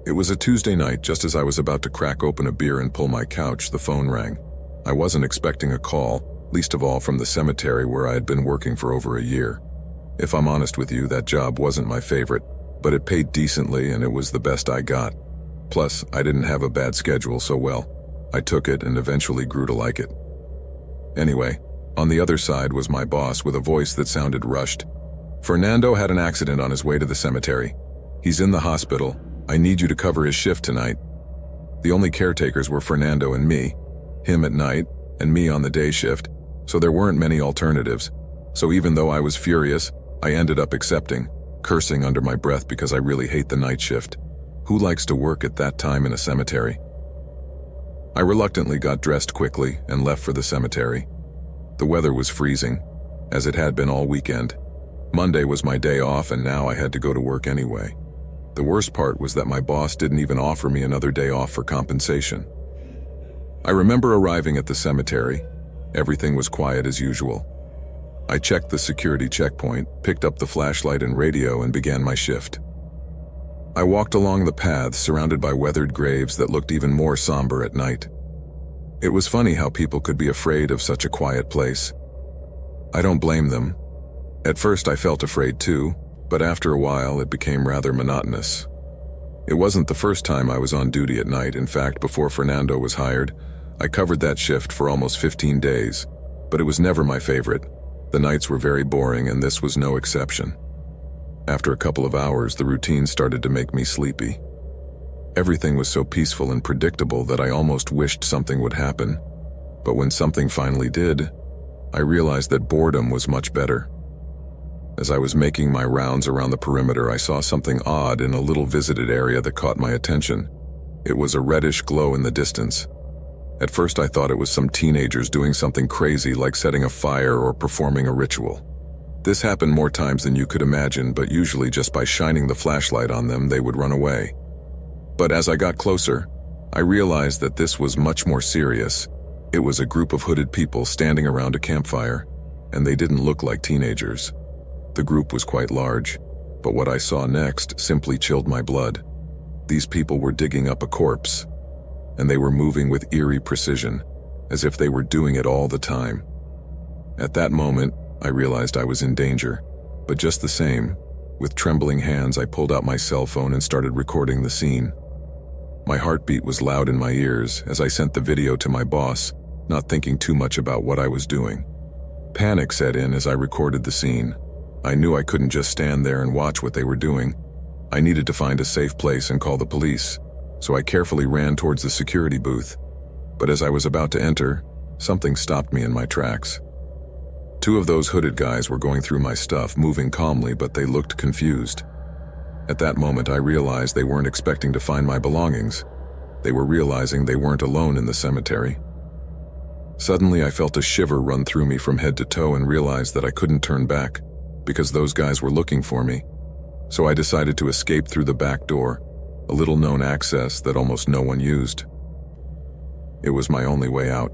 It was a Tuesday night. Just as I was about to crack open a beer and pull my couch, the phone rang. I wasn't expecting a call, least of all from the cemetery where I had been working for over a year. If I'm honest with you, that job wasn't my favorite, but it paid decently and it was the best I got. Plus, I didn't have a bad schedule, so well, I took it and eventually grew to like it. Anyway, on the other side was my boss with a voice that sounded rushed. "Fernando had an accident on his way to the cemetery. He's in the hospital. I need you to cover his shift tonight." The only caretakers were Fernando and me, him at night and me on the day shift, so there weren't many alternatives. So even though I was furious, I ended up accepting, cursing under my breath because I really hate the night shift. Who likes to work at that time in a cemetery? I reluctantly got dressed quickly and left for the cemetery. The weather was freezing, as it had been all weekend. Monday was my day off and now I had to go to work anyway. The worst part was that my boss didn't even offer me another day off for compensation. I remember arriving at the cemetery. Everything was quiet as usual. I checked the security checkpoint, picked up the flashlight and radio, and began my shift. I walked along the paths surrounded by weathered graves that looked even more somber at night. It was funny how people could be afraid of such a quiet place. I don't blame them. At first I felt afraid too, but after a while it became rather monotonous. It wasn't the first time I was on duty at night. In fact, before Fernando was hired, I covered that shift for almost 15 days, but it was never my favorite. The nights were very boring and this was no exception. After a couple of hours, the routine started to make me sleepy. Everything was so peaceful and predictable that I almost wished something would happen. But when something finally did, I realized that boredom was much better. As I was making my rounds around the perimeter, I saw something odd in a little visited area that caught my attention. It was a reddish glow in the distance. At first I thought it was some teenagers doing something crazy like setting a fire or performing a ritual. This happened more times than you could imagine, but usually just by shining the flashlight on them, they would run away. But as I got closer, I realized that this was much more serious. It was a group of hooded people standing around a campfire, and they didn't look like teenagers. The group was quite large, but what I saw next simply chilled my blood. These people were digging up a corpse, and they were moving with eerie precision, as if they were doing it all the time. At that moment, I realized I was in danger, but just the same, with trembling hands, I pulled out my cell phone and started recording the scene. My heartbeat was loud in my ears as I sent the video to my boss, not thinking too much about what I was doing. Panic set in as I recorded the scene. I knew I couldn't just stand there and watch what they were doing. I needed to find a safe place and call the police, so I carefully ran towards the security booth. But as I was about to enter, something stopped me in my tracks. Two of those hooded guys were going through my stuff, moving calmly, but they looked confused. At that moment, I realized they weren't expecting to find my belongings. They were realizing they weren't alone in the cemetery. Suddenly, I felt a shiver run through me from head to toe and realized that I couldn't turn back, because those guys were looking for me. So I decided to escape through the back door, a little-known access that almost no one used. It was my only way out.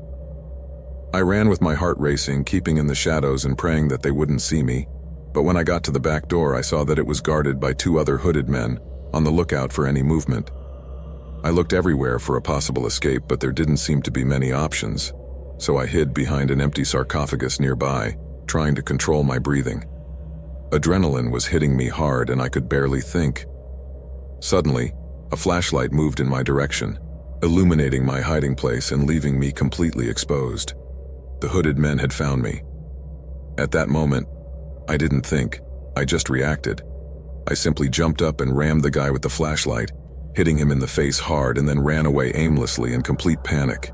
I ran with my heart racing, keeping in the shadows and praying that they wouldn't see me. But when I got to the back door, I saw that it was guarded by two other hooded men, on the lookout for any movement. I looked everywhere for a possible escape, but there didn't seem to be many options. So I hid behind an empty sarcophagus nearby, trying to control my breathing. Adrenaline was hitting me hard and I could barely think. Suddenly, a flashlight moved in my direction, illuminating my hiding place and leaving me completely exposed. The hooded men had found me. At that moment, I didn't think, I just reacted. I simply jumped up and rammed the guy with the flashlight, hitting him in the face hard, and then ran away aimlessly in complete panic.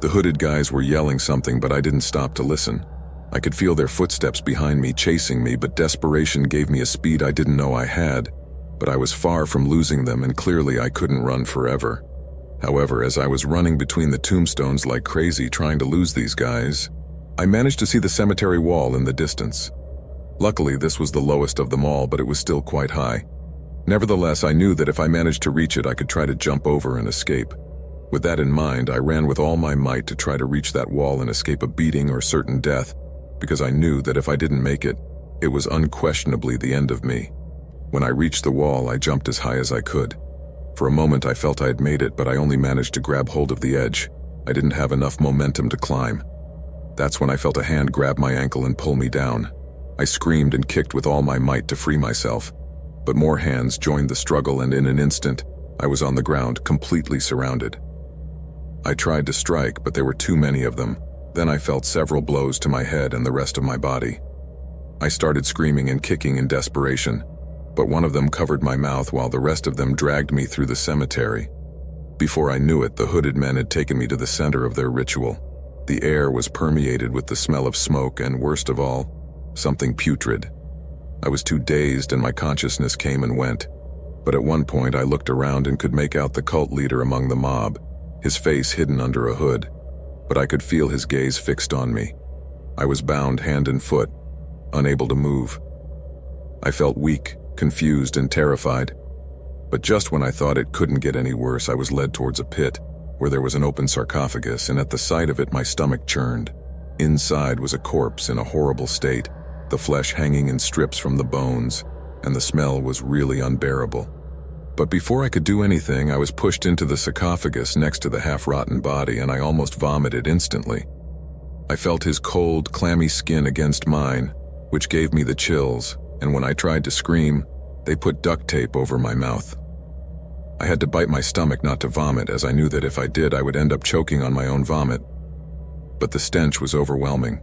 The hooded guys were yelling something, but I didn't stop to listen. I could feel their footsteps behind me chasing me, but desperation gave me a speed I didn't know I had. But I was far from losing them, and clearly I couldn't run forever. However, as I was running between the tombstones like crazy trying to lose these guys, I managed to see the cemetery wall in the distance. Luckily, this was the lowest of them all, but it was still quite high. Nevertheless, I knew that if I managed to reach it, I could try to jump over and escape. With that in mind, I ran with all my might to try to reach that wall and escape a beating or certain death, because I knew that if I didn't make it, it was unquestionably the end of me. When I reached the wall, I jumped as high as I could. For a moment I felt I had made it, but I only managed to grab hold of the edge. I didn't have enough momentum to climb. That's when I felt a hand grab my ankle and pull me down. I screamed and kicked with all my might to free myself, but more hands joined the struggle, and in an instant, I was on the ground, completely surrounded. I tried to strike, but there were too many of them. Then I felt several blows to my head and the rest of my body. I started screaming and kicking in desperation, but one of them covered my mouth while the rest of them dragged me through the cemetery. Before I knew it, the hooded men had taken me to the center of their ritual. The air was permeated with the smell of smoke and, worst of all, something putrid. I was too dazed and my consciousness came and went, but at one point I looked around and could make out the cult leader among the mob, his face hidden under a hood, but I could feel his gaze fixed on me. I was bound hand and foot, unable to move. I felt weak, confused, and terrified. But just when I thought it couldn't get any worse, I was led towards a pit, where there was an open sarcophagus, and at the sight of it my stomach churned. Inside was a corpse in a horrible state, the flesh hanging in strips from the bones, and the smell was really unbearable. But before I could do anything, I was pushed into the sarcophagus next to the half-rotten body, and I almost vomited instantly. I felt his cold, clammy skin against mine, which gave me the chills, and when I tried to scream, they put duct tape over my mouth. I had to bite my stomach not to vomit, as I knew that if I did, I would end up choking on my own vomit. But the stench was overwhelming.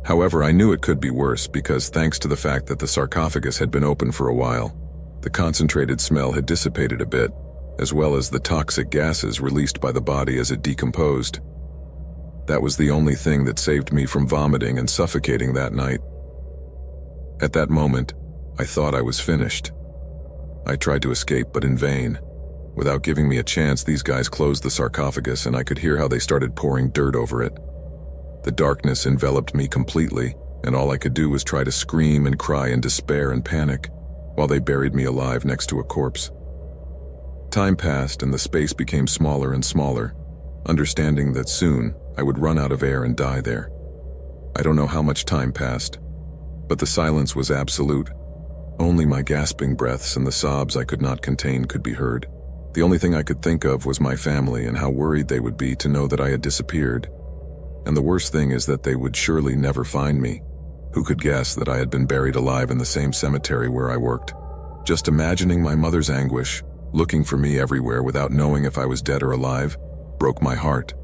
However, I knew it could be worse because, thanks to the fact that the sarcophagus had been open for a while, the concentrated smell had dissipated a bit, as well as the toxic gases released by the body as it decomposed. That was the only thing that saved me from vomiting and suffocating that night. At that moment, I thought I was finished. I tried to escape, but in vain. Without giving me a chance, these guys closed the sarcophagus, and I could hear how they started pouring dirt over it. The darkness enveloped me completely, and all I could do was try to scream and cry in despair and panic, while they buried me alive next to a corpse. Time passed, and the space became smaller and smaller, understanding that soon I would run out of air and die there. I don't know how much time passed, but the silence was absolute. Only my gasping breaths and the sobs I could not contain could be heard. The only thing I could think of was my family and how worried they would be to know that I had disappeared. And the worst thing is that they would surely never find me. Who could guess that I had been buried alive in the same cemetery where I worked? Just imagining my mother's anguish, looking for me everywhere without knowing if I was dead or alive, broke my heart.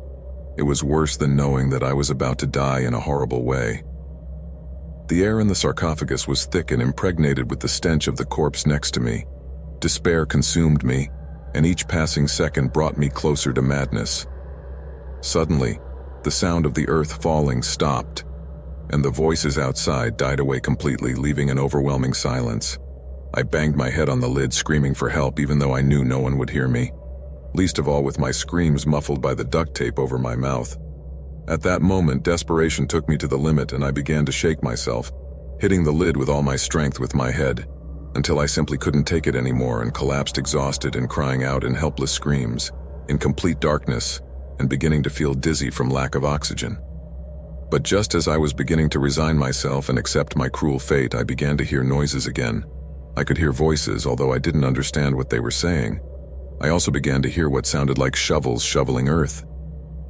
It was worse than knowing that I was about to die in a horrible way. The air in the sarcophagus was thick and impregnated with the stench of the corpse next to me. Despair consumed me, and each passing second brought me closer to madness. Suddenly, the sound of the earth falling stopped, and the voices outside died away completely, leaving an overwhelming silence. I banged my head on the lid, screaming for help, even though I knew no one would hear me, least of all with my screams muffled by the duct tape over my mouth. At that moment, desperation took me to the limit, and I began to shake myself, hitting the lid with all my strength with my head, until I simply couldn't take it anymore and collapsed exhausted and crying out in helpless screams, in complete darkness, and beginning to feel dizzy from lack of oxygen. But just as I was beginning to resign myself and accept my cruel fate, I began to hear noises again. I could hear voices, although I didn't understand what they were saying. I also began to hear what sounded like shovels shoveling earth.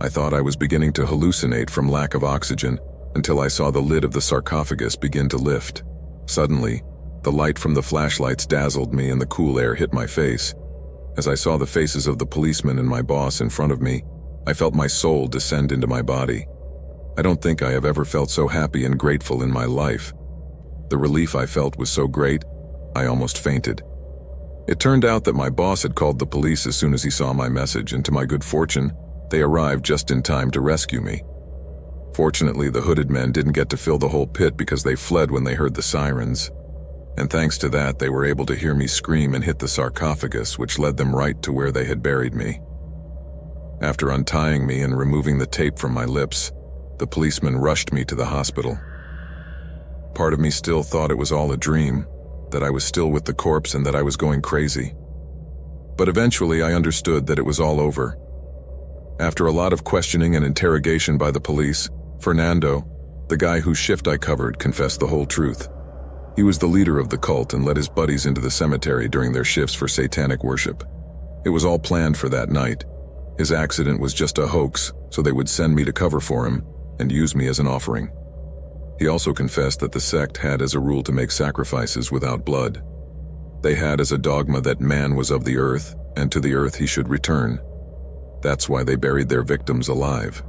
I thought I was beginning to hallucinate from lack of oxygen until I saw the lid of the sarcophagus begin to lift. Suddenly, the light from the flashlights dazzled me and the cool air hit my face. As I saw the faces of the policeman and my boss in front of me, I felt my soul descend into my body. I don't think I have ever felt so happy and grateful in my life. The relief I felt was so great, I almost fainted. It turned out that my boss had called the police as soon as he saw my message, and to my good fortune, they arrived just in time to rescue me. Fortunately, the hooded men didn't get to fill the whole pit because they fled when they heard the sirens. And thanks to that, they were able to hear me scream and hit the sarcophagus, which led them right to where they had buried me. After untying me and removing the tape from my lips, the policeman rushed me to the hospital. Part of me still thought it was all a dream, that I was still with the corpse and that I was going crazy. But eventually I understood that it was all over. After a lot of questioning and interrogation by the police, Fernando, the guy whose shift I covered, confessed the whole truth. He was the leader of the cult and led his buddies into the cemetery during their shifts for satanic worship. It was all planned for that night. His accident was just a hoax, so they would send me to cover for him and use me as an offering. He also confessed that the sect had as a rule to make sacrifices without blood. They had as a dogma that man was of the earth, and to the earth he should return. That's why they buried their victims alive.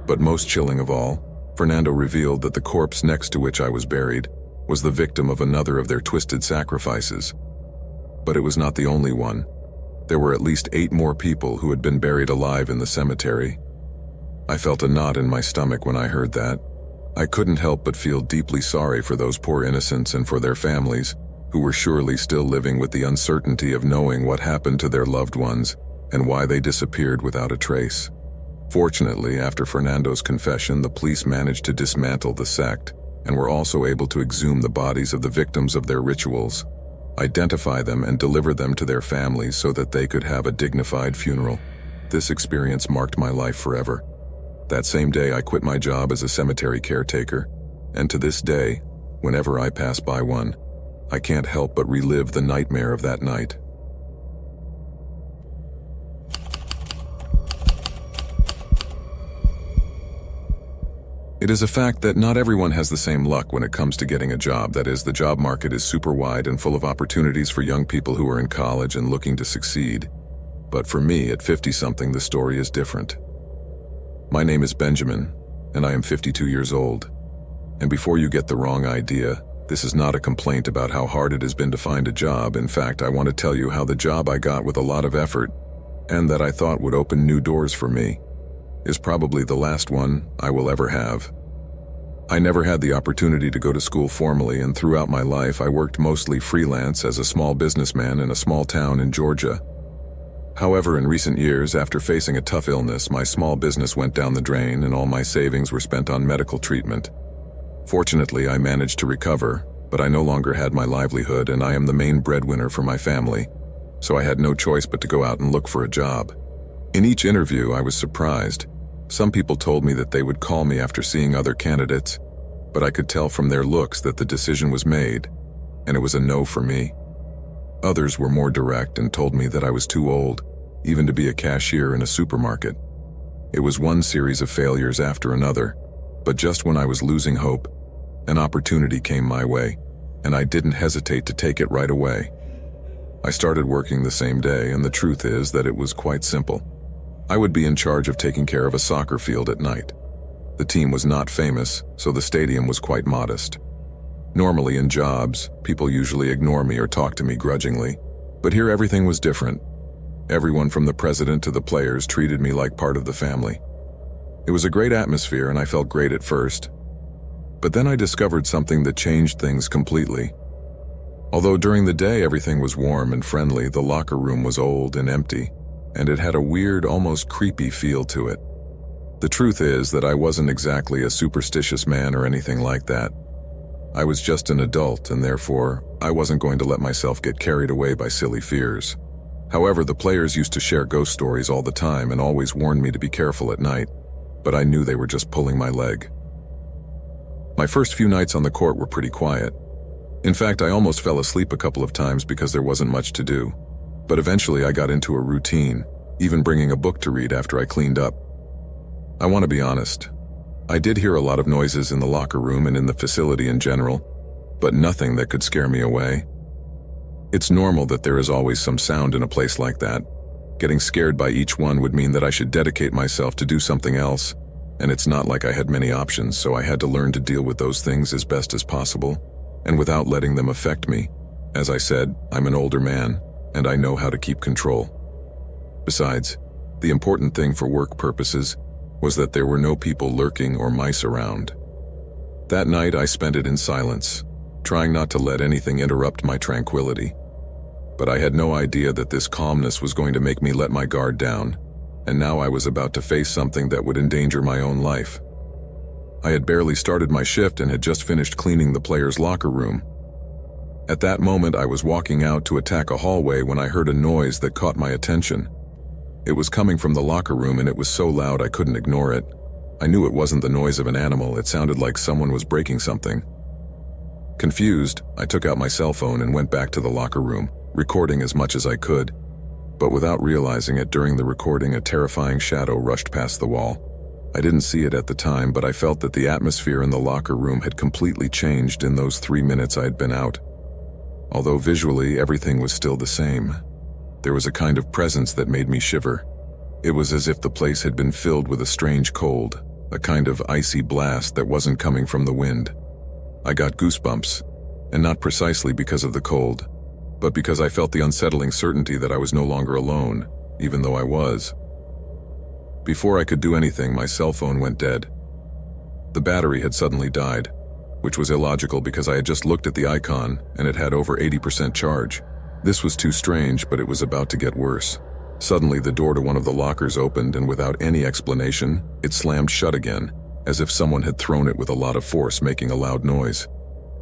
But most chilling of all, Fernando revealed that the corpse next to which I was buried was the victim of another of their twisted sacrifices. But it was not the only one. There were at least 8 more people who had been buried alive in the cemetery. I felt a knot in my stomach when I heard that. I couldn't help but feel deeply sorry for those poor innocents and for their families, who were surely still living with the uncertainty of knowing what happened to their loved ones and why they disappeared without a trace. Fortunately, after Fernando's confession, the police managed to dismantle the sect and were also able to exhume the bodies of the victims of their rituals, identify them and deliver them to their families so that they could have a dignified funeral. This experience marked my life forever. That same day, I quit my job as a cemetery caretaker, and to this day, whenever I pass by one, I can't help but relive the nightmare of that night. It is a fact that not everyone has the same luck when it comes to getting a job. That is, the job market is super wide and full of opportunities for young people who are in college and looking to succeed. But for me, at 50-something, the story is different. My name is Benjamin, and I am 52 years old. And before you get the wrong idea, this is not a complaint about how hard it has been to find a job. In fact, I want to tell you how the job I got with a lot of effort, and that I thought would open new doors for me, is probably the last one I will ever have. I never had the opportunity to go to school formally, and throughout my life I worked mostly freelance as a small businessman in a small town in Georgia. However, in recent years, after facing a tough illness, my small business went down the drain and all my savings were spent on medical treatment. Fortunately, I managed to recover, but I no longer had my livelihood and I am the main breadwinner for my family, so I had no choice but to go out and look for a job. In each interview, I was surprised. Some people told me that they would call me after seeing other candidates, but I could tell from their looks that the decision was made, and it was a no for me. Others were more direct and told me that I was too old, even to be a cashier in a supermarket. It was one series of failures after another, but just when I was losing hope, an opportunity came my way, and I didn't hesitate to take it right away. I started working the same day, and the truth is that it was quite simple. I would be in charge of taking care of a soccer field at night. The team was not famous, so the stadium was quite modest. Normally in jobs, people usually ignore me or talk to me grudgingly, but here everything was different. Everyone from the president to the players treated me like part of the family. It was a great atmosphere and I felt great at first. But then I discovered something that changed things completely. Although during the day everything was warm and friendly, the locker room was old and empty, and it had a weird, almost creepy feel to it. The truth is that I wasn't exactly a superstitious man or anything like that. I was just an adult, and therefore, I wasn't going to let myself get carried away by silly fears. However, the players used to share ghost stories all the time and always warned me to be careful at night, but I knew they were just pulling my leg. My first few nights on the court were pretty quiet. In fact, I almost fell asleep a couple of times because there wasn't much to do. But eventually I got into a routine, even bringing a book to read after I cleaned up. I want to be honest. I did hear a lot of noises in the locker room and in the facility in general, but nothing that could scare me away. It's normal that there is always some sound in a place like that. Getting scared by each one would mean that I should dedicate myself to do something else, and it's not like I had many options, so I had to learn to deal with those things as best as possible, and without letting them affect me. As I said, I'm an older man, and I know how to keep control. Besides, the important thing for work purposes was that there were no people lurking or mice around. That night I spent it in silence, trying not to let anything interrupt my tranquility. But I had no idea that this calmness was going to make me let my guard down, and now I was about to face something that would endanger my own life. I had barely started my shift and had just finished cleaning the players' locker room. At that moment I was walking out to attack a hallway when I heard a noise that caught my attention. It was coming from the locker room and it was so loud I couldn't ignore it. I knew it wasn't the noise of an animal, it sounded like someone was breaking something. Confused, I took out my cell phone and went back to the locker room, recording as much as I could. But without realizing it, during the recording, a terrifying shadow rushed past the wall. I didn't see it at the time, but I felt that the atmosphere in the locker room had completely changed in those 3 minutes I had been out. Although visually everything was still the same, there was a kind of presence that made me shiver. It was as if the place had been filled with a strange cold, a kind of icy blast that wasn't coming from the wind. I got goosebumps, and not precisely because of the cold, but because I felt the unsettling certainty that I was no longer alone, even though I was. Before I could do anything, my cell phone went dead. The battery had suddenly died, which was illogical because I had just looked at the icon and it had over 80% charge. This was too strange, but it was about to get worse. Suddenly, the door to one of the lockers opened, and without any explanation, it slammed shut again, as if someone had thrown it with a lot of force, making a loud noise.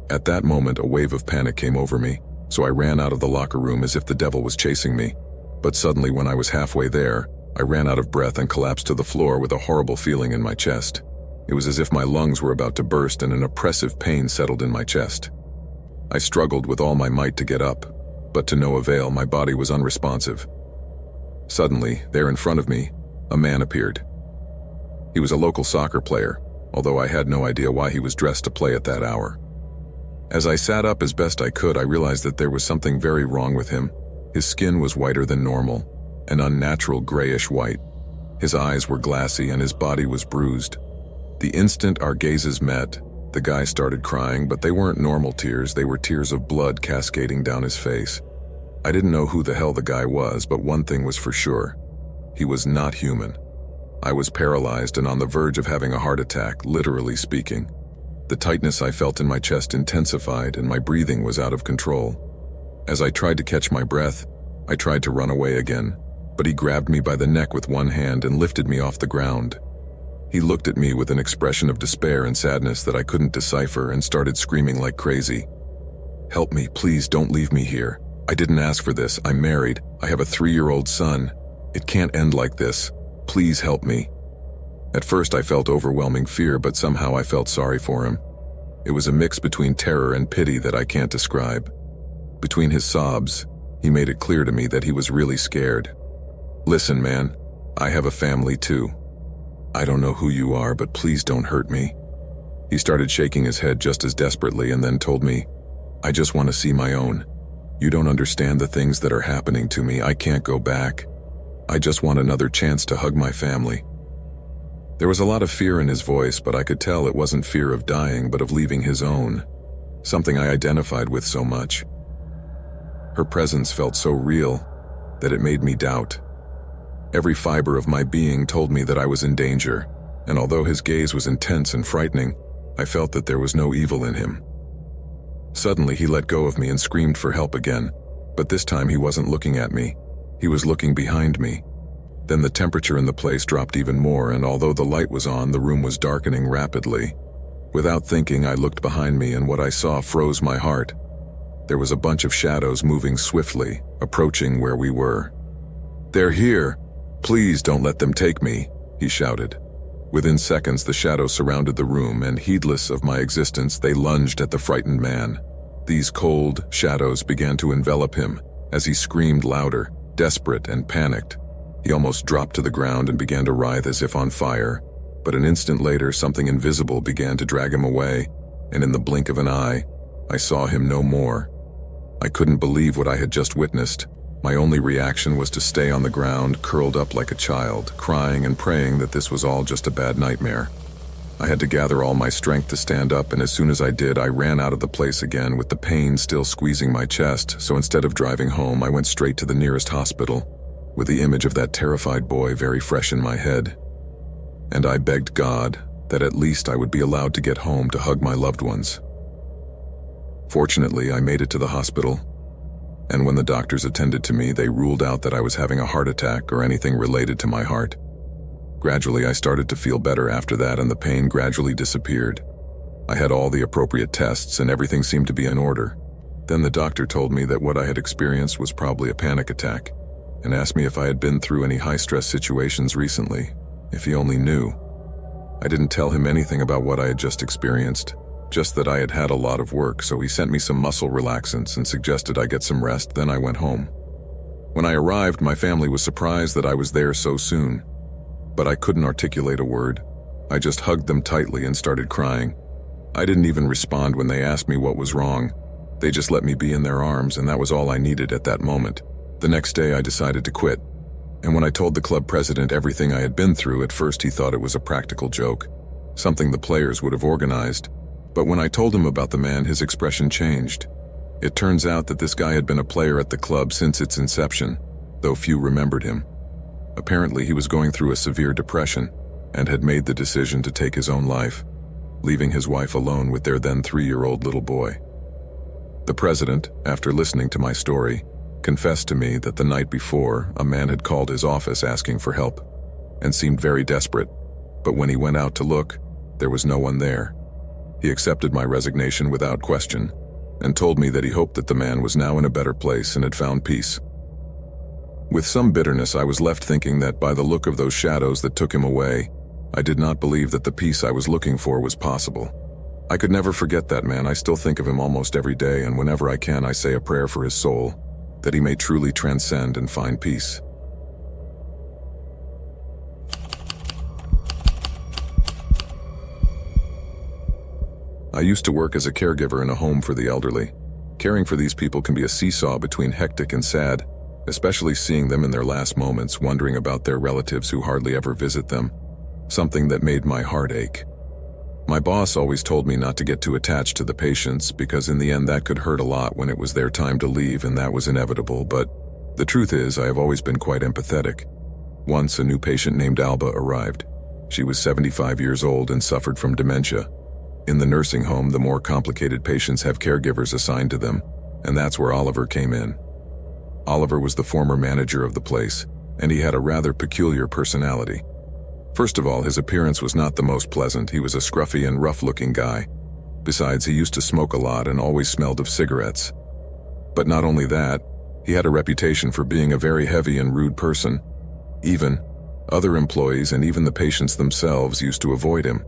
At that moment, a wave of panic came over me, so I ran out of the locker room as if the devil was chasing me. But suddenly, when I was halfway there, I ran out of breath and collapsed to the floor with a horrible feeling in my chest. It was as if my lungs were about to burst and an oppressive pain settled in my chest. I struggled with all my might to get up, but to no avail. My body was unresponsive. Suddenly, there in front of me, a man appeared. He was a local soccer player, although I had no idea why he was dressed to play at that hour. As I sat up as best I could, I realized that there was something very wrong with him. His skin was whiter than normal, an unnatural grayish white. His eyes were glassy and his body was bruised. The instant our gazes met, the guy started crying, but they weren't normal tears, they were tears of blood cascading down his face. I didn't know who the hell the guy was, but one thing was for sure. He was not human. I was paralyzed and on the verge of having a heart attack, literally speaking. The tightness I felt in my chest intensified and my breathing was out of control. As I tried to catch my breath, I tried to run away again, but he grabbed me by the neck with one hand and lifted me off the ground. He looked at me with an expression of despair and sadness that I couldn't decipher and started screaming like crazy. "Help me, please don't leave me here. I didn't ask for this, I'm married, I have a 3-year-old son. It can't end like this. Please help me." At first I felt overwhelming fear, but somehow I felt sorry for him. It was a mix between terror and pity that I can't describe. Between his sobs, he made it clear to me that he was really scared. "Listen, man, I have a family too. I don't know who you are, but please don't hurt me." He started shaking his head just as desperately and then told me, "I just want to see my own. You don't understand the things that are happening to me. I can't go back. I just want another chance to hug my family." There was a lot of fear in his voice, but I could tell it wasn't fear of dying, but of leaving his own, something I identified with so much. Her presence felt so real that it made me doubt. Every fiber of my being told me that I was in danger, and although his gaze was intense and frightening, I felt that there was no evil in him. Suddenly he let go of me and screamed for help again, but this time he wasn't looking at me. He was looking behind me. Then the temperature in the place dropped even more, and although the light was on, the room was darkening rapidly. Without thinking, I looked behind me, and what I saw froze my heart. There was a bunch of shadows moving swiftly, approaching where we were. "They're here! Please don't let them take me!" he shouted. Within seconds, the shadows surrounded the room, and heedless of my existence, they lunged at the frightened man. These cold shadows began to envelop him as he screamed louder, desperate and panicked. He almost dropped to the ground and began to writhe as if on fire, but an instant later, something invisible began to drag him away, and in the blink of an eye, I saw him no more. I couldn't believe what I had just witnessed. My only reaction was to stay on the ground, curled up like a child, crying and praying that this was all just a bad nightmare. I had to gather all my strength to stand up, and as soon as I did, I ran out of the place again with the pain still squeezing my chest, so instead of driving home, I went straight to the nearest hospital, with the image of that terrified boy very fresh in my head. And I begged God that at least I would be allowed to get home to hug my loved ones. Fortunately, I made it to the hospital, and when the doctors attended to me, they ruled out that I was having a heart attack or anything related to my heart. Gradually, I started to feel better after that, and the pain gradually disappeared. I had all the appropriate tests, and everything seemed to be in order. Then the doctor told me that what I had experienced was probably a panic attack, and asked me if I had been through any high-stress situations recently, if he only knew. I didn't tell him anything about what I had just experienced, just that I had had a lot of work, so he sent me some muscle relaxants and suggested I get some rest, then I went home. When I arrived, my family was surprised that I was there so soon. But I couldn't articulate a word. I just hugged them tightly and started crying. I didn't even respond when they asked me what was wrong. They just let me be in their arms, and that was all I needed at that moment. The next day, I decided to quit. And when I told the club president everything I had been through, at first he thought it was a practical joke, something the players would have organized. But when I told him about the man, his expression changed. It turns out that this guy had been a player at the club since its inception, though few remembered him. Apparently, he was going through a severe depression and had made the decision to take his own life, leaving his wife alone with their then 3-year-old little boy. The president, after listening to my story, confessed to me that the night before, a man had called his office asking for help and seemed very desperate, but when he went out to look, there was no one there. He accepted my resignation without question and told me that he hoped that the man was now in a better place and had found peace. With some bitterness, I was left thinking that by the look of those shadows that took him away, I did not believe that the peace I was looking for was possible. I could never forget that man. I still think of him almost every day, and whenever I can, I say a prayer for his soul, that he may truly transcend and find peace. I used to work as a caregiver in a home for the elderly. Caring for these people can be a seesaw between hectic and sad, especially seeing them in their last moments, wondering about their relatives who hardly ever visit them, something that made my heart ache. My boss always told me not to get too attached to the patients because in the end that could hurt a lot when it was their time to leave, and that was inevitable, but the truth is I have always been quite empathetic. Once a new patient named Alba arrived. She was 75 years old and suffered from dementia. In the nursing home, the more complicated patients have caregivers assigned to them, and that's where Oliver came in. Oliver was the former manager of the place, and he had a rather peculiar personality. First of all, his appearance was not the most pleasant. He was a scruffy and rough-looking guy. Besides, he used to smoke a lot and always smelled of cigarettes. But not only that, he had a reputation for being a very heavy and rude person. Even other employees and even the patients themselves used to avoid him.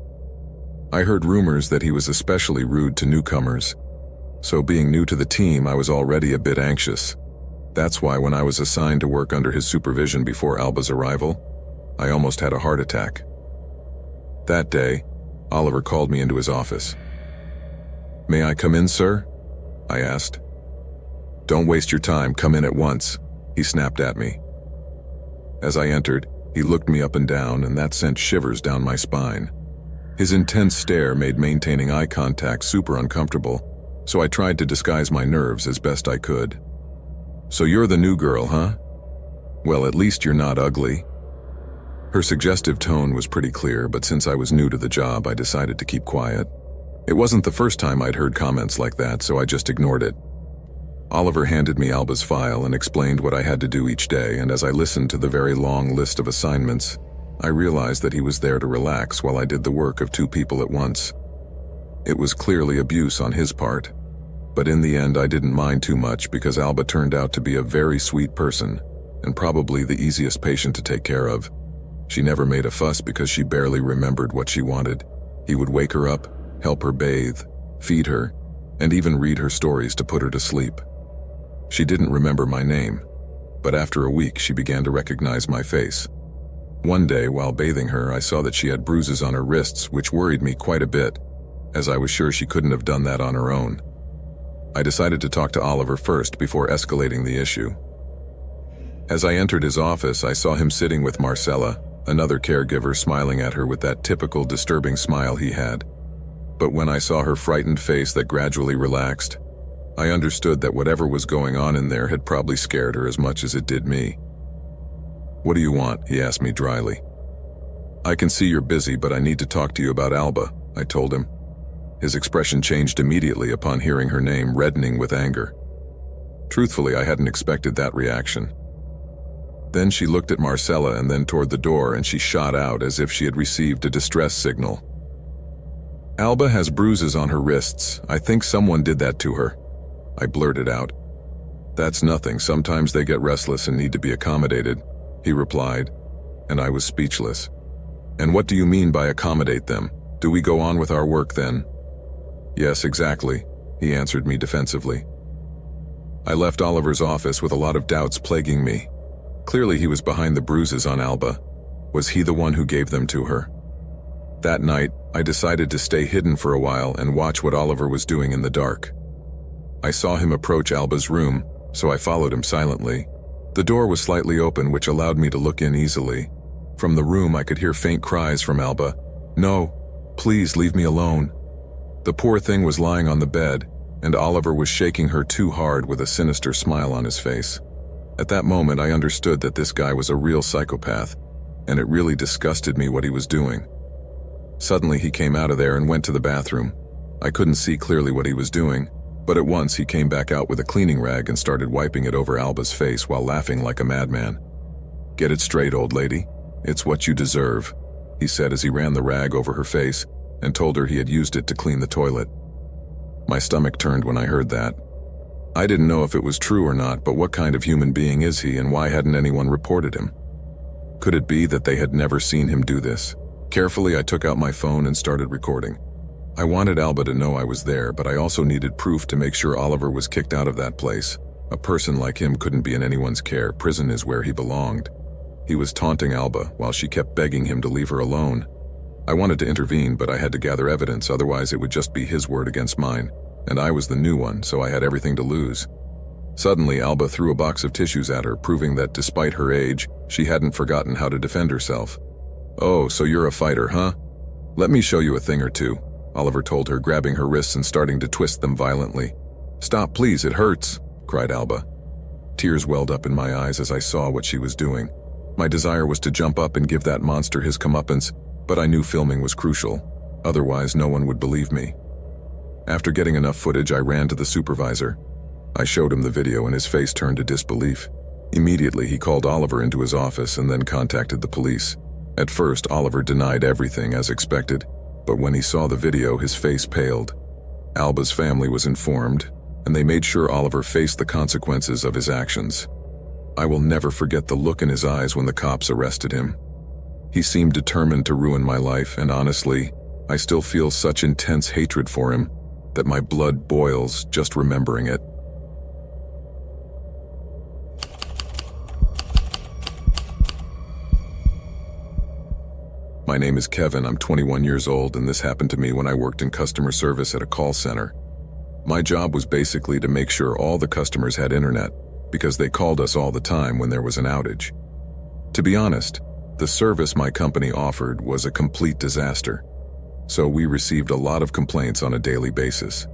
I heard rumors that he was especially rude to newcomers. So being new to the team, I was already a bit anxious. That's why when I was assigned to work under his supervision before Alba's arrival, I almost had a heart attack. That day, Oliver called me into his office. "May I come in, sir?" I asked. "Don't waste your time, come in at once," he snapped at me. As I entered, he looked me up and down, and that sent shivers down my spine. His intense stare made maintaining eye contact super uncomfortable, so I tried to disguise my nerves as best I could. "So you're the new girl, huh? Well, at least you're not ugly." Her suggestive tone was pretty clear, but since I was new to the job, I decided to keep quiet. It wasn't the first time I'd heard comments like that, so I just ignored it. Oliver handed me Alba's file and explained what I had to do each day, and as I listened to the very long list of assignments, I realized that he was there to relax while I did the work of 2 people at once. It was clearly abuse on his part, but in the end I didn't mind too much because Alba turned out to be a very sweet person and probably the easiest patient to take care of. She never made a fuss because she barely remembered what she wanted. He would wake her up, help her bathe, feed her, and even read her stories to put her to sleep. She didn't remember my name, but after a week she began to recognize my face. One day, while bathing her, I saw that she had bruises on her wrists, which worried me quite a bit, as I was sure she couldn't have done that on her own. I decided to talk to Oliver first before escalating the issue. As I entered his office, I saw him sitting with Marcella, another caregiver, smiling at her with that typical disturbing smile he had. But when I saw her frightened face that gradually relaxed, I understood that whatever was going on in there had probably scared her as much as it did me. "What do you want?" he asked me dryly. "I can see you're busy, but I need to talk to you about Alba," I told him. His expression changed immediately upon hearing her name, reddening with anger. Truthfully, I hadn't expected that reaction. Then she looked at Marcella and then toward the door, and she shot out as if she had received a distress signal. "Alba has bruises on her wrists. I think someone did that to her," I blurted out. "That's nothing. Sometimes they get restless and need to be accommodated," he replied, and I was speechless. "And what do you mean by accommodate them? Do we go on with our work then?" "Yes, exactly," he answered me defensively. I left Oliver's office with a lot of doubts plaguing me. Clearly he was behind the bruises on Alba. Was he the one who gave them to her? That night, I decided to stay hidden for a while and watch what Oliver was doing in the dark. I saw him approach Alba's room, so I followed him silently. The door was slightly open, which allowed me to look in easily. From the room, I could hear faint cries from Alba. "No, please leave me alone." The poor thing was lying on the bed, and Oliver was shaking her too hard with a sinister smile on his face. At that moment, I understood that this guy was a real psychopath, and it really disgusted me what he was doing. Suddenly, he came out of there and went to the bathroom. I couldn't see clearly what he was doing, but at once he came back out with a cleaning rag and started wiping it over Alba's face while laughing like a madman. "Get it straight, old lady. It's what you deserve," he said as he ran the rag over her face and told her he had used it to clean the toilet. My stomach turned when I heard that. I didn't know if it was true or not, but what kind of human being is he, and why hadn't anyone reported him? Could it be that they had never seen him do this? Carefully, I took out my phone and started recording. I wanted Alba to know I was there, but I also needed proof to make sure Oliver was kicked out of that place. A person like him couldn't be in anyone's care. Prison is where he belonged. He was taunting Alba while she kept begging him to leave her alone. I wanted to intervene, but I had to gather evidence, otherwise it would just be his word against mine, and I was the new one, so I had everything to lose. Suddenly, Alba threw a box of tissues at her, proving that despite her age, she hadn't forgotten how to defend herself. "Oh, so you're a fighter, huh? Let me show you a thing or two," Oliver told her, grabbing her wrists and starting to twist them violently. "Stop, please, it hurts," cried Alba. Tears welled up in my eyes as I saw what she was doing. My desire was to jump up and give that monster his comeuppance, but I knew filming was crucial. Otherwise, no one would believe me. After getting enough footage, I ran to the supervisor. I showed him the video and his face turned to disbelief. Immediately, he called Oliver into his office and then contacted the police. At first, Oliver denied everything as expected, but when he saw the video, his face paled. Alba's family was informed, and they made sure Oliver faced the consequences of his actions. I will never forget the look in his eyes when the cops arrested him. He seemed determined to ruin my life, and honestly, I still feel such intense hatred for him that my blood boils just remembering it. My name is Kevin, I'm 21 years old, and this happened to me when I worked in customer service at a call center. My job was basically to make sure all the customers had internet, because they called us all the time when there was an outage. To be honest, the service my company offered was a complete disaster, so we received a lot of complaints on a daily basis.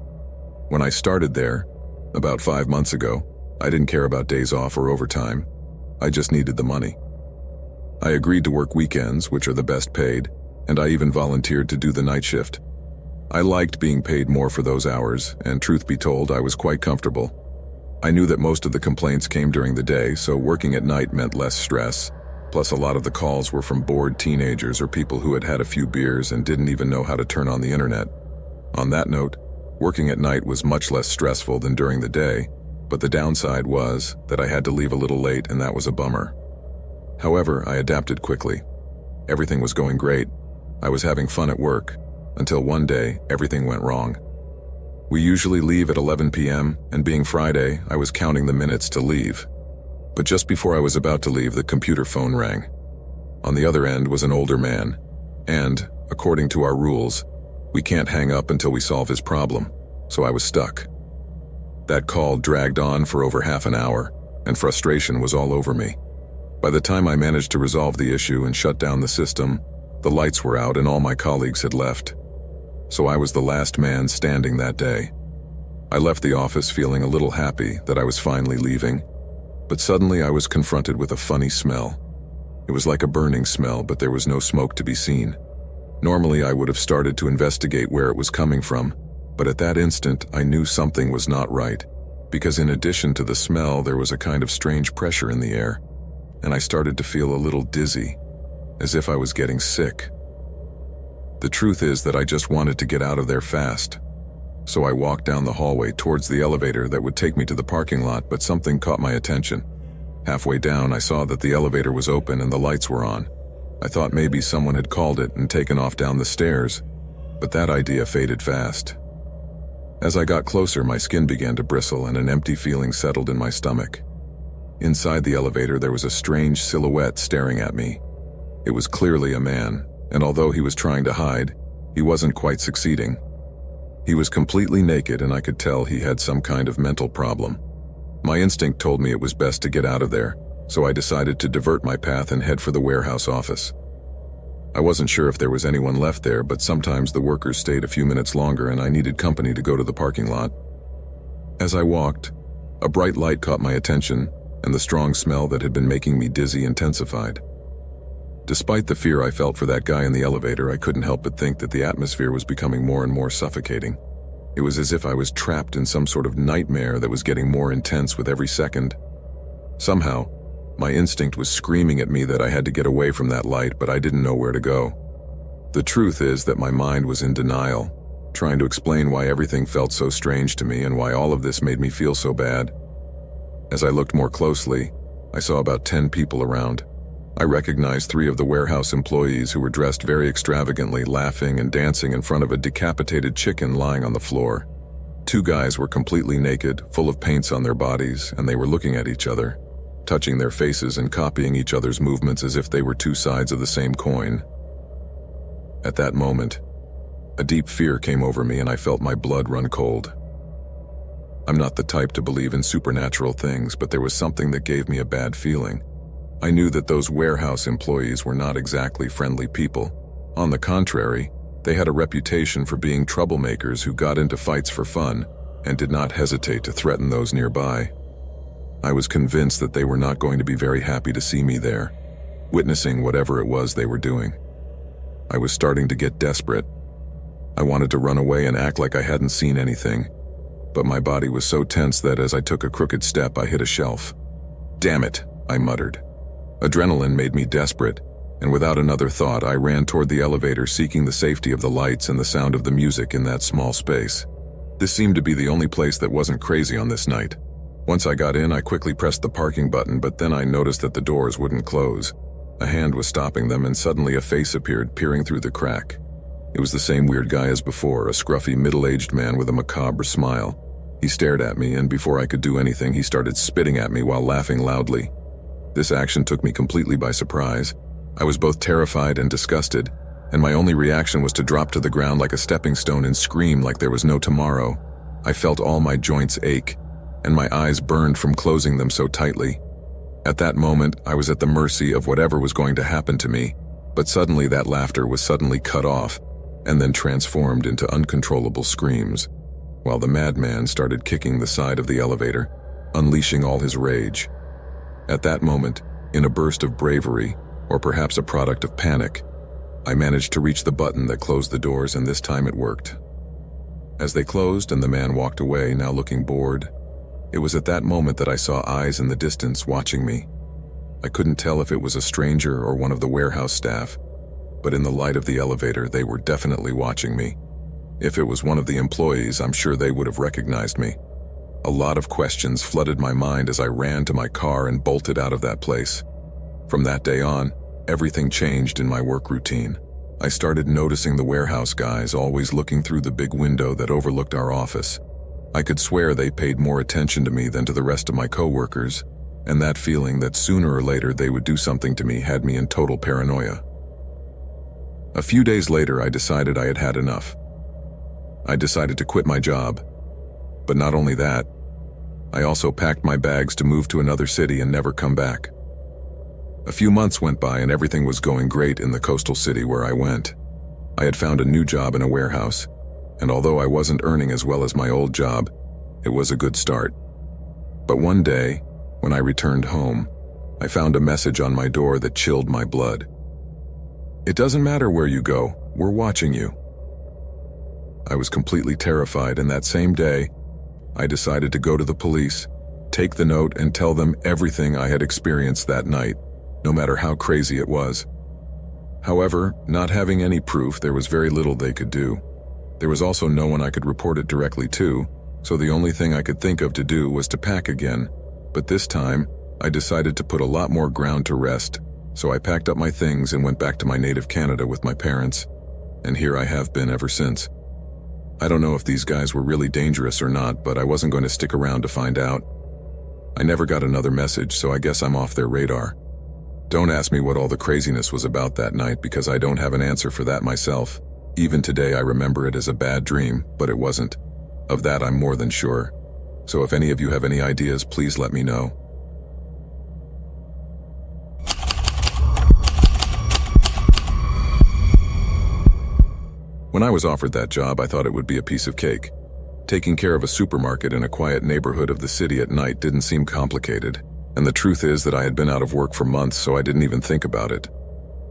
When I started there, about 5 months ago, I didn't care about days off or overtime. I just needed the money. I agreed to work weekends, which are the best paid, and I even volunteered to do the night shift. I liked being paid more for those hours, and truth be told, I was quite comfortable. I knew that most of the complaints came during the day, so working at night meant less stress. Plus, a lot of the calls were from bored teenagers or people who had had a few beers and didn't even know how to turn on the internet. On that note, working at night was much less stressful than during the day, but the downside was that I had to leave a little late, and that was a bummer. However, I adapted quickly. Everything was going great. I was having fun at work, until one day, everything went wrong. We usually leave at 11 p.m., and being Friday, I was counting the minutes to leave. But just before I was about to leave, the computer phone rang. On the other end was an older man, and, according to our rules, we can't hang up until we solve his problem, so I was stuck. That call dragged on for over half an hour, and frustration was all over me. By the time I managed to resolve the issue and shut down the system, the lights were out and all my colleagues had left. So I was the last man standing that day. I left the office feeling a little happy that I was finally leaving, but suddenly I was confronted with a funny smell. It was like a burning smell, but there was no smoke to be seen. Normally I would have started to investigate where it was coming from, but at that instant I knew something was not right, because in addition to the smell there was a kind of strange pressure in the air, and I started to feel a little dizzy, as if I was getting sick. The truth is that I just wanted to get out of there fast, so I walked down the hallway towards the elevator that would take me to the parking lot, but something caught my attention. Halfway down, I saw that the elevator was open and the lights were on. I thought maybe someone had called it and taken off down the stairs, but that idea faded fast. As I got closer, my skin began to bristle and an empty feeling settled in my stomach. Inside the elevator, there was a strange silhouette staring at me. It was clearly a man, and although he was trying to hide, he wasn't quite succeeding. He was completely naked, and I could tell he had some kind of mental problem. My instinct told me it was best to get out of there, so I decided to divert my path and head for the warehouse office. I wasn't sure if there was anyone left there, but sometimes the workers stayed a few minutes longer and I needed company to go to the parking lot. As I walked, a bright light caught my attention, and the strong smell that had been making me dizzy intensified. Despite the fear I felt for that guy in the elevator, I couldn't help but think that the atmosphere was becoming more and more suffocating. It was as if I was trapped in some sort of nightmare that was getting more intense with every second. Somehow, my instinct was screaming at me that I had to get away from that light, but I didn't know where to go. The truth is that my mind was in denial, trying to explain why everything felt so strange to me and why all of this made me feel so bad. As I looked more closely, I saw about 10 people around. I recognized 3 of the warehouse employees who were dressed very extravagantly, laughing and dancing in front of a decapitated chicken lying on the floor. 2 guys were completely naked, full of paints on their bodies, and they were looking at each other, touching their faces and copying each other's movements as if they were 2 sides of the same coin. At that moment, a deep fear came over me and I felt my blood run cold. I'm not the type to believe in supernatural things, but there was something that gave me a bad feeling. I knew that those warehouse employees were not exactly friendly people. On the contrary, they had a reputation for being troublemakers who got into fights for fun and did not hesitate to threaten those nearby. I was convinced that they were not going to be very happy to see me there, witnessing whatever it was they were doing. I was starting to get desperate. I wanted to run away and act like I hadn't seen anything, but my body was so tense that as I took a crooked step, I hit a shelf. "Damn it," I muttered. Adrenaline made me desperate, and without another thought, I ran toward the elevator, seeking the safety of the lights and the sound of the music in that small space. This seemed to be the only place that wasn't crazy on this night. Once I got in, I quickly pressed the parking button, but then I noticed that the doors wouldn't close. A hand was stopping them, and suddenly a face appeared, peering through the crack. It was the same weird guy as before, a scruffy, middle-aged man with a macabre smile. He stared at me, and before I could do anything, he started spitting at me while laughing loudly. This action took me completely by surprise. I was both terrified and disgusted, and my only reaction was to drop to the ground like a stepping stone and scream like there was no tomorrow. I felt all my joints ache, and my eyes burned from closing them so tightly. At that moment, I was at the mercy of whatever was going to happen to me, but suddenly that laughter was suddenly cut off, and then transformed into uncontrollable screams, while the madman started kicking the side of the elevator, unleashing all his rage. At that moment, in a burst of bravery, or perhaps a product of panic, I managed to reach the button that closed the doors, and this time it worked. As they closed and the man walked away, now looking bored, it was at that moment that I saw eyes in the distance watching me. I couldn't tell if it was a stranger or one of the warehouse staff, but in the light of the elevator, they were definitely watching me. If it was one of the employees, I'm sure they would have recognized me. A lot of questions flooded my mind as I ran to my car and bolted out of that place. From that day on, everything changed in my work routine. I started noticing the warehouse guys always looking through the big window that overlooked our office. I could swear they paid more attention to me than to the rest of my coworkers, and that feeling that sooner or later they would do something to me had me in total paranoia. A few days later, I decided I had had enough. I decided to quit my job. But not only that, I also packed my bags to move to another city and never come back. A few months went by and everything was going great in the coastal city where I went. I had found a new job in a warehouse, and although I wasn't earning as well as my old job, it was a good start. But one day, when I returned home, I found a message on my door that chilled my blood. "It doesn't matter where you go, we're watching you." I was completely terrified, and that same day, I decided to go to the police, take the note, and tell them everything I had experienced that night, no matter how crazy it was. However, not having any proof, there was very little they could do. There was also no one I could report it directly to, so the only thing I could think of to do was to pack again. But this time, I decided to put a lot more ground to rest, so I packed up my things and went back to my native Canada with my parents, and here I have been ever since. I don't know if these guys were really dangerous or not, but I wasn't going to stick around to find out. I never got another message, so I guess I'm off their radar. Don't ask me what all the craziness was about that night, because I don't have an answer for that myself. Even today I remember it as a bad dream, but it wasn't. Of that I'm more than sure. So if any of you have any ideas, please let me know. When I was offered that job, I thought it would be a piece of cake. Taking care of a supermarket in a quiet neighborhood of the city at night didn't seem complicated, and the truth is that I had been out of work for months, so I didn't even think about it.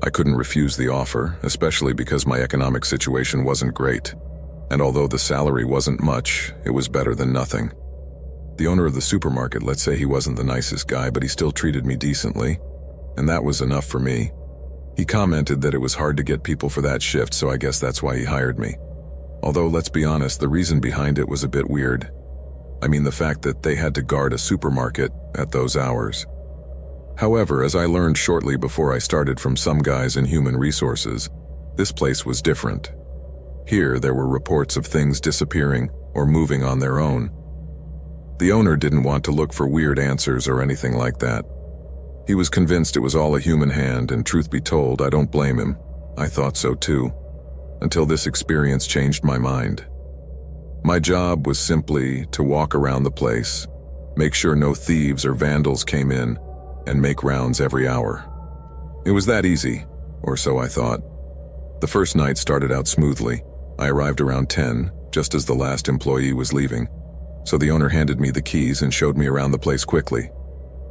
I couldn't refuse the offer, especially because my economic situation wasn't great. And although the salary wasn't much, it was better than nothing. The owner of the supermarket, let's say he wasn't the nicest guy, but he still treated me decently, and that was enough for me. He commented that it was hard to get people for that shift, so I guess that's why he hired me. Although, let's be honest, the reason behind it was a bit weird. I mean, the fact that they had to guard a supermarket at those hours. However, as I learned shortly before I started from some guys in human resources, this place was different. Here, there were reports of things disappearing or moving on their own. The owner didn't want to look for weird answers or anything like that. He was convinced it was all a human hand, and truth be told, I don't blame him. I thought so too, until this experience changed my mind. My job was simply to walk around the place, make sure no thieves or vandals came in, and make rounds every hour. It was that easy, or so I thought. The first night started out smoothly. I arrived around 10, just as the last employee was leaving, so the owner handed me the keys and showed me around the place quickly.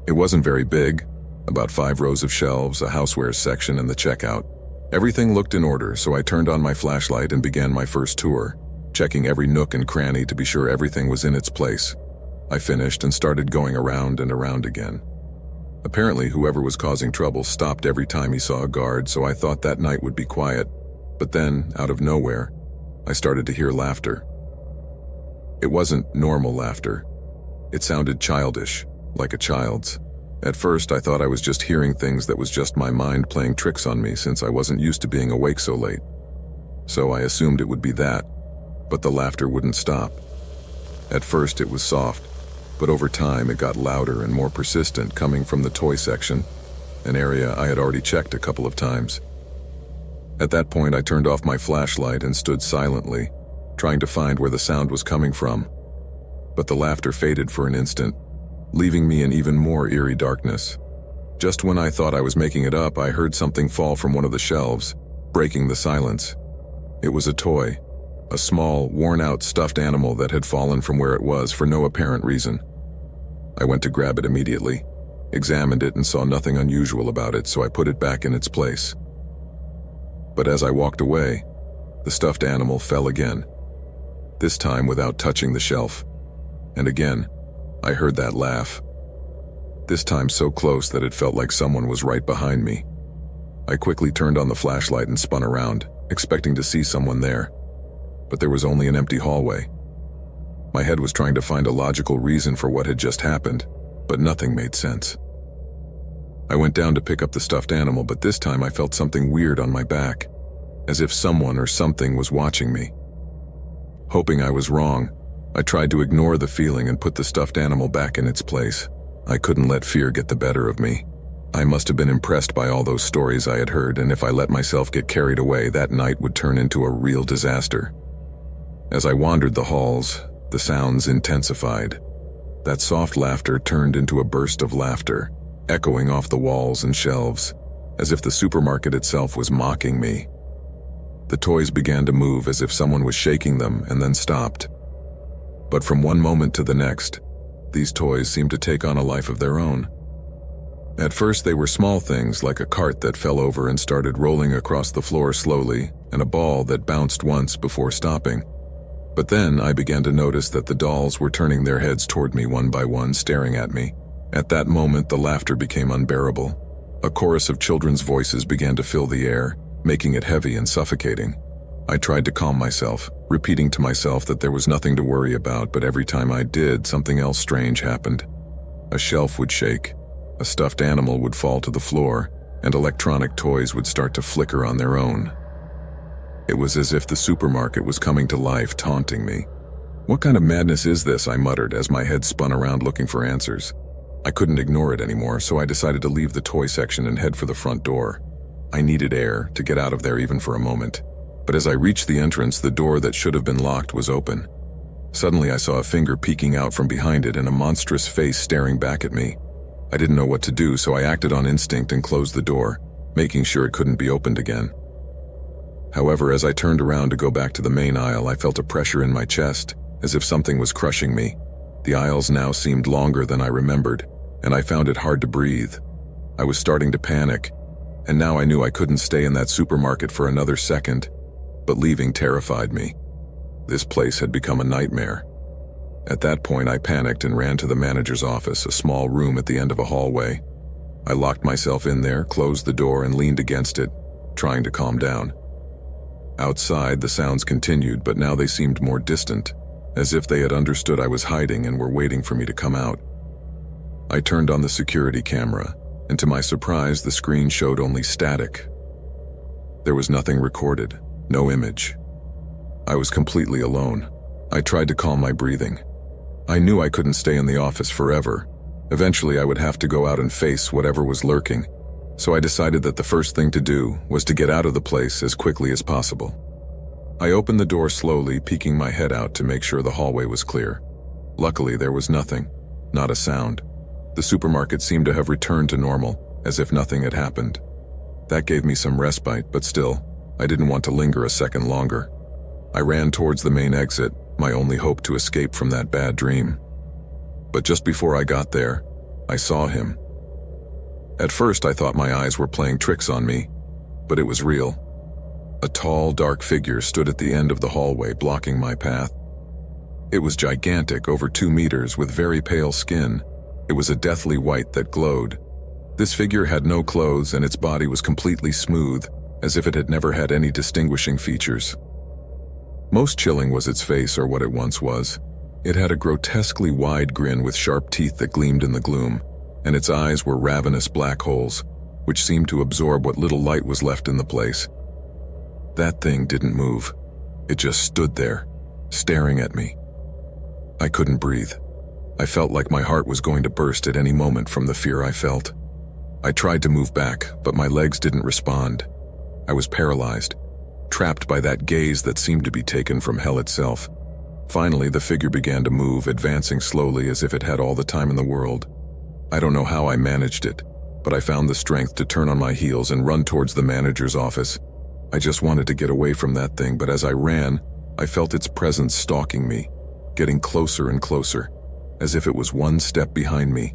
It wasn't very big, about 5 rows of shelves, a housewares section, and the checkout. Everything looked in order, so I turned on my flashlight and began my first tour, checking every nook and cranny to be sure everything was in its place. I finished and started going around and around again. Apparently, whoever was causing trouble stopped every time he saw a guard, so I thought that night would be quiet. But then, out of nowhere, I started to hear laughter. It wasn't normal laughter. It sounded childish, like a child's. At first, I thought I was just hearing things that was just my mind playing tricks on me, since I wasn't used to being awake so late. So I assumed it would be that, but the laughter wouldn't stop. At first it was soft, but over time it got louder and more persistent, coming from the toy section, an area I had already checked a couple of times. At that point, I turned off my flashlight and stood silently, trying to find where the sound was coming from. But the laughter faded for an instant, leaving me in even more eerie darkness. Just when I thought I was making it up, I heard something fall from one of the shelves, breaking the silence. It was a toy, a small, worn-out stuffed animal that had fallen from where it was for no apparent reason. I went to grab it immediately, examined it and saw nothing unusual about it, so I put it back in its place. But as I walked away, the stuffed animal fell again, this time without touching the shelf. And again, I heard that laugh, this time so close that it felt like someone was right behind me. I quickly turned on the flashlight and spun around, expecting to see someone there, but there was only an empty hallway. My head was trying to find a logical reason for what had just happened, but nothing made sense. I went down to pick up the stuffed animal, but this time I felt something weird on my back, as if someone or something was watching me. Hoping I was wrong, I tried to ignore the feeling and put the stuffed animal back in its place. I couldn't let fear get the better of me. I must have been impressed by all those stories I had heard, and if I let myself get carried away, that night would turn into a real disaster. As I wandered the halls, the sounds intensified. That soft laughter turned into a burst of laughter, echoing off the walls and shelves, as if the supermarket itself was mocking me. The toys began to move as if someone was shaking them and then stopped. But from one moment to the next, these toys seemed to take on a life of their own. At first they were small things like a cart that fell over and started rolling across the floor slowly, and a ball that bounced once before stopping. But then I began to notice that the dolls were turning their heads toward me one by one, staring at me. At that moment, the laughter became unbearable. A chorus of children's voices began to fill the air, making it heavy and suffocating. I tried to calm myself, repeating to myself that there was nothing to worry about, but every time I did, something else strange happened. A shelf would shake, a stuffed animal would fall to the floor, and electronic toys would start to flicker on their own. It was as if the supermarket was coming to life, taunting me. "What kind of madness is this?" I muttered as my head spun around looking for answers. I couldn't ignore it anymore, so I decided to leave the toy section and head for the front door. I needed air to get out of there even for a moment. But as I reached the entrance, the door that should have been locked was open. Suddenly I saw a finger peeking out from behind it and a monstrous face staring back at me. I didn't know what to do, so I acted on instinct and closed the door, making sure it couldn't be opened again. However, as I turned around to go back to the main aisle, I felt a pressure in my chest, as if something was crushing me. The aisles now seemed longer than I remembered, and I found it hard to breathe. I was starting to panic, and now I knew I couldn't stay in that supermarket for another second, but leaving terrified me. This place had become a nightmare. At that point, I panicked and ran to the manager's office, a small room at the end of a hallway. I locked myself in there, closed the door, and leaned against it, trying to calm down. Outside, the sounds continued, but now they seemed more distant, as if they had understood I was hiding and were waiting for me to come out. I turned on the security camera, and to my surprise, the screen showed only static. There was nothing recorded, no image. I was completely alone. I tried to calm my breathing. I knew I couldn't stay in the office forever. Eventually, I would have to go out and face whatever was lurking. So I decided that the first thing to do was to get out of the place as quickly as possible. I opened the door slowly, peeking my head out to make sure the hallway was clear. Luckily, there was nothing, not a sound. The supermarket seemed to have returned to normal, as if nothing had happened. That gave me some respite, but still, I didn't want to linger a second longer. I ran towards the main exit, my only hope to escape from that bad dream. But just before I got there, I saw him. At first, I thought my eyes were playing tricks on me, but it was real. A tall, dark figure stood at the end of the hallway, blocking my path. It was gigantic, over 2 meters, with very pale skin. It was a deathly white that glowed. This figure had no clothes, and its body was completely smooth, as if it had never had any distinguishing features. Most chilling was its face, or what it once was. It had a grotesquely wide grin with sharp teeth that gleamed in the gloom, and its eyes were ravenous black holes, which seemed to absorb what little light was left in the place. That thing didn't move. It just stood there, staring at me. I couldn't breathe. I felt like my heart was going to burst at any moment from the fear I felt. I tried to move back, but my legs didn't respond. I was paralyzed, trapped by that gaze that seemed to be taken from hell itself. Finally, the figure began to move, advancing slowly as if it had all the time in the world. I don't know how I managed it, but I found the strength to turn on my heels and run towards the manager's office. I just wanted to get away from that thing, but as I ran, I felt its presence stalking me, getting closer and closer, as if it was one step behind me.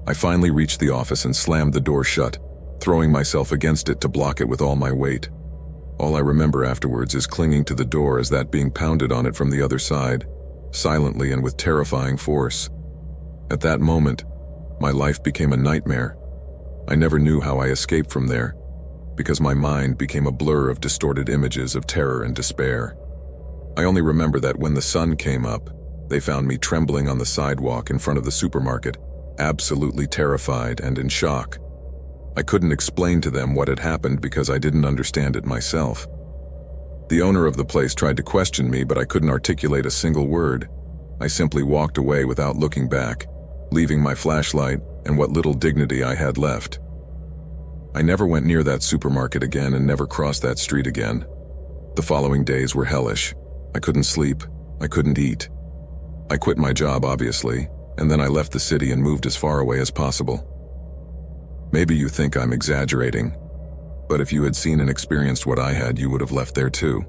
I finally reached the office and slammed the door shut, throwing myself against it to block it with all my weight. All I remember afterwards is clinging to the door as that being pounded on it from the other side, silently and with terrifying force. At that moment, my life became a nightmare. I never knew how I escaped from there, because my mind became a blur of distorted images of terror and despair. I only remember that when the sun came up, they found me trembling on the sidewalk in front of the supermarket, absolutely terrified and in shock. I couldn't explain to them what had happened because I didn't understand it myself. The owner of the place tried to question me, but I couldn't articulate a single word. I simply walked away without looking back, leaving my flashlight and what little dignity I had left. I never went near that supermarket again and never crossed that street again. The following days were hellish. I couldn't sleep. I couldn't eat. I quit my job, obviously, and then I left the city and moved as far away as possible. Maybe you think I'm exaggerating, but if you had seen and experienced what I had, you would have left there too.